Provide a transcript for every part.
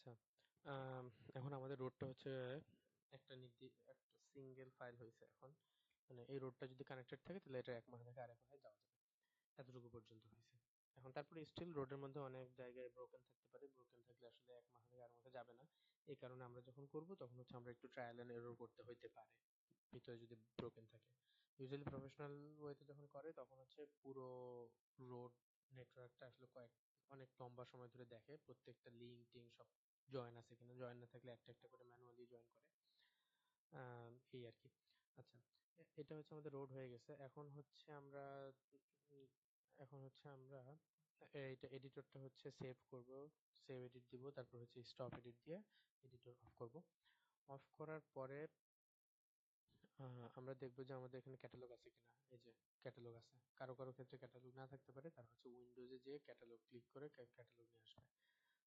আচ্ছা, আম, এখন আমাদের রোডটা হচ্ছে একটা সিঙ্গেল ফাইল হয়েছে এখন। মানে এই রোডটা যদি কানেক্টেড থাকে তাহলে এটা এক মাথা থেকে আরেক মাথায় যাওয়া যাবে, এতটুকু পর্যন্ত হয়েছে। এখন তারপরে স্টিল রোডের মধ্যে অনেক জায়গায় ব্রোকেন থাকতে পারে, ব্রোকেন থাকলে আসলে এক মাথা থেকে আরেক মাথা যাবে না। এই কারণে আমরা যখন করব তখন হচ্ছে আমরা একটু ট্রায়াল এন্ড এরর করতে হইতে পারে, ভিতরে যদি ব্রোকেন থাকে। ইউজুয়ালি প্রফেশনাল ওয়েতে যখন করে তখন হচ্ছে পুরো রোড নেটওয়ার্কটা আসলে অনেক লম্বা সময় ধরে দেখে প্রত্যেকটা লিঙ্ক টিঙ্ক সব জয়েন আছে কিনা, জয়েন না থাকলে একটা একটা করে ম্যানুয়ালি জয়েন করে। এই আর কি। আচ্ছা, এটা হচ্ছে আমাদের রোড হয়ে গেছে। উম, এখন হচ্ছে আমরা এইটা এডিটরটা হচ্ছে সেভ করব, সেভ এডিট দিব, তারপর হচ্ছে স্টপ এডিট দিয়ে এডিটর অফ করব। অফ করার পরে আমরা দেখবো যে আমাদের এখানে ক্যাটালগ আছে কিনা। এই যে ক্যাটালগ আছে, কারো কারো ক্ষেত্রে ক্যাটালগ না থাকতে পারে, তার হচ্ছে উইন্ডোজে যে ক্যাটালগ ক্লিক করে ক্যাটালগ নিয়ে আসবে।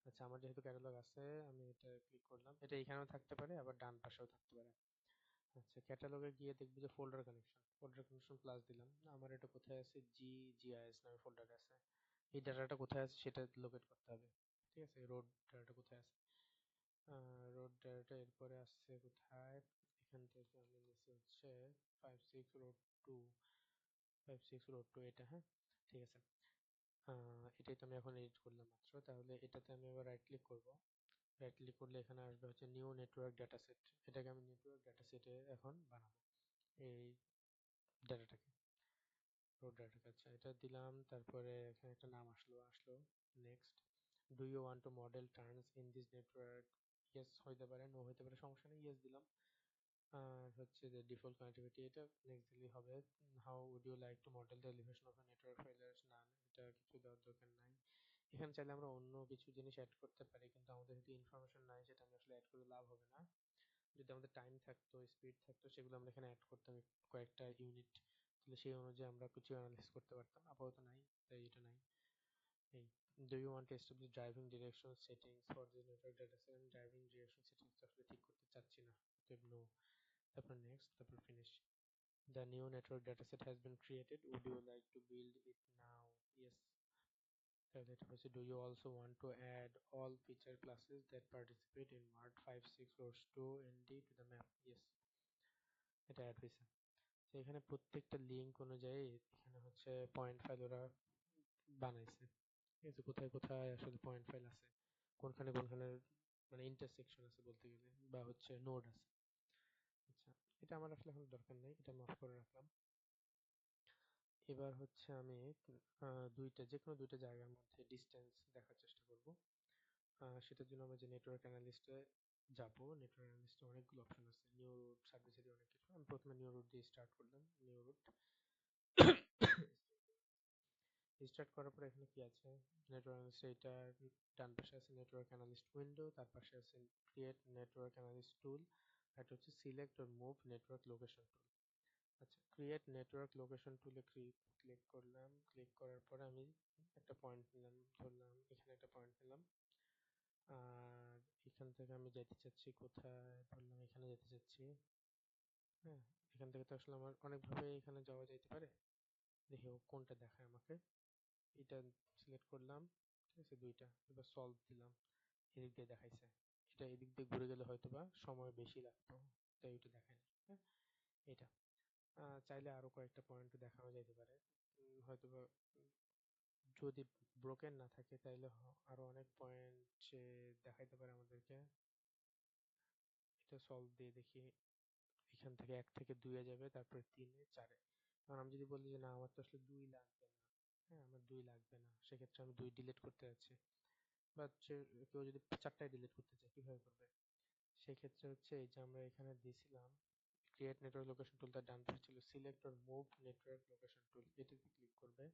আচ্ছা, আমার যেহেতু ক্যাটালগ আছে আমি এটা ক্লিক করলাম। এটা এখানেও থাকতে পারে, আবার ডান পাশেও থাকতে পারে। আচ্ছা, ক্যাটালগে গিয়ে দেখবো যে ফোল্ডার কানেকশন প্লাস দিলাম। আমার এটা কোথায় আছে, জিআইএস নামে ফোল্ডারে আছে। এই ডাটাটা কোথায় আছে সেটা লোকেট করতে হবে। ঠিক আছে, রোড ডাটাটা কোথায় আছে। রোড ডাটাটা এরপরে আসছে কোথায়, এখান থেকে আমি নিচে হচ্ছে 56 রোড 2, 56 রোড 2 এটা, হ্যাঁ ঠিক আছে। এটাই তো আমি এখন এডিট করলাম মাত্র। তাহলে এটাতে আমি এবার রাইট ক্লিক করব। রাইট ক্লিক করলে এখানে আসবে হচ্ছে নিউ নেটওয়ার্ক ডাটা সেট। এটাকে আমি নেটওয়ার্ক ডাটা সেটে এখন বানাবো, এই ডাটাটাকে, রোড ডাটাটাকে। আচ্ছা, এটা দিলাম, তারপরে এখানে একটা নাম আসলো next. Do you want to model turns in this network? Yes হইতে পারে, নো হইতে পারে, সমস্যা নেই, ইয়েস দিলাম। আর হচ্ছে যে ডিফল্ট কানেক্টিভিটি, এটা নেক্সট দিলেই হবে। How would you like to model the elevation of a network failures? না, এটা কিছু দেওয়ার দরকার নাই। এখানে চাইলে আমরা অন্য কিছু জিনিস অ্যাড করতে পারি, কিন্তু আমাদের যদি ইনফরমেশন নাই সেটা আমি আসলে অ্যাড করে লাভ হবে না। যদি আমাদের টাইম থাকতো, স্পিড থাকতো, সেগুলো আমরা এখানে অ্যাড করতাম কয়েকটা ইউনিট, তাহলে সেই অনুযায়ী আমরা কিছু অ্যানালাইসিস করতে পারতাম। আপাতত নাই, তাই এটা নাই। এই do you want to establish driving direction settings for this network data set? আমি ড্রাইভিং ডিরেকশন সেটিংস আসলে ঠিক করতে চাচ্ছি না, অতএব নো। তারপর নেক্সট, তারপর finish. The new network dataset has been created. Would you like to build it now? Yes. তাহলে এটা হচ্ছে, do you also want to add all feature classes that participate in Mart 56 rows 2 ND to the map? Yes. এটা add হয়েছে। তো এখানে প্রত্যেকটা link অনুযায়ী এখানে হচ্ছে পয়েন্ট ফাইল ওরা বানাইছে। ঠিক আছে, কোথায় কোথায় আসলে পয়েন্ট ফাইল আছে, কোনখানে কোনখানে মানে ইন্টারসেকশন আছে বলতে গেলে, বা হচ্ছে নোড আছে। আচ্ছা, এটা আমার আসলে এখন দরকার নেই, এটা আমি অফ করে রাখলাম। এবার হচ্ছে আমি যে কোনো দুইটা জায়গার মধ্যে ডিস্টেন্স দেখার চেষ্টা করব। সেটার জন্য আমরা যে নেটওয়ার্ক অ্যানালিস্টে যাব, নেটওয়ার্ক অ্যানালিস্টে অনেকগুলো অপশন আছে, নিউ রুট, সার্ভিসেরই অনেক কিছু। আমি প্রথমে নিউ রুট দিয়ে স্টার্ট করলাম। নিউ রুট স্টার্ট করার পরে এখানে কি আছে, নেটওয়ার্ক অ্যানালিস্ট, এটা ডান পাশে আছে নেটওয়ার্ক অ্যানালিস্ট উইন্ডো, তার পাশে আছে ক্রিয়েট নেটওয়ার্ক অ্যানালিস্ট টুল, আর এটা হচ্ছে select or move network location tool. আচ্ছা, ক্রিয়েট নেটওয়ার্ক লোকেশন টুলে ক্লিক করলাম। ক্লিক করার পরে আমি একটা পয়েন্ট নিলাম, ধরলাম এখানে একটা পয়েন্ট নিলাম। আর এখান থেকে আমি যেতে চাচ্ছি কোথায়, ধরলাম এখানে যেতে চাচ্ছি। হ্যাঁ, এখান থেকে তো আসলে আমার অনেকভাবে এখানে যাওয়া যাইতে পারে। দেখি ও কোনটা দেখায় আমাকে। এটা সিলেক্ট করলাম, ঠিক আছে, দুইটা। এবার সলভ দিলাম, এদিক দিয়ে দেখাইছে। এটা এদিক দিয়ে ঘুরে গেলে হয়তোবা সময় বেশি লাগতো, তাই এটা দেখায় না। হ্যাঁ, এটা চাইলে আরো কয়েকটা পয়েন্ট দেখানো যাইতে পারে। হয়তোবা যদি ব্রোকেন না থাকে তাইলে আরো অনেক পয়েন্ট সে দেখাইতে পারে আমাদেরকে। এটা সলভ দিয়ে দেখি, এখান থেকে 1 থেকে 2-এ যাবে, তারপরে 3-এ 4-এ। কারণ আমি যদি বলি যে না আমার তো আসলে 2 লাগবে না, হ্যাঁ আমার 2 লাগবে না, সেক্ষেত্রে আমি 2 ডিলিট করতে যাচ্ছি। বা কেউ যদি 4টাই ডিলিট করতে চায় কিভাবে করবে? সেক্ষেত্রে হচ্ছে এই যে আমরা এখানে দিয়েছিলাম ক্রিয়েট নেটওয়ার্ক লোকেশন টুল, তার ডান পাশে ছিল select or move network location tool, এটাতে ক্লিক করবে।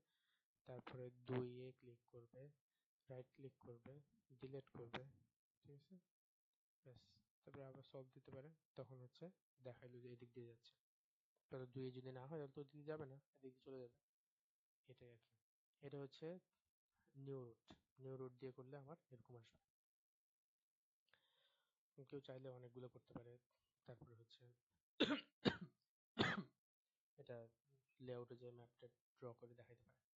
তারপরে 2-এ ক্লিক করবে, রাইট ক্লিক করবে, ডিলিট করবে। ঠিক আছে, ব্যাস। তারপরে আবার সলভ দিতে পারে, তখন হচ্ছে দেখাইলো যে এদিক দিয়ে যাচ্ছে। তাহলে 2-এ যদি না হয় তাহলে তো ওদিকে যাবে না, এদিকে চলে যাবে। এটাই আর কি। এটা হচ্ছে নিউ রুট। নিউ রুট দিয়ে করলে আমার এরকম আসবে। কেউ চাইলে অনেকগুলো করতে পারে। তারপরে হচ্ছে এটা লেআউটে যে ম্যাপটা ড্র করে দেখাইতে পারে।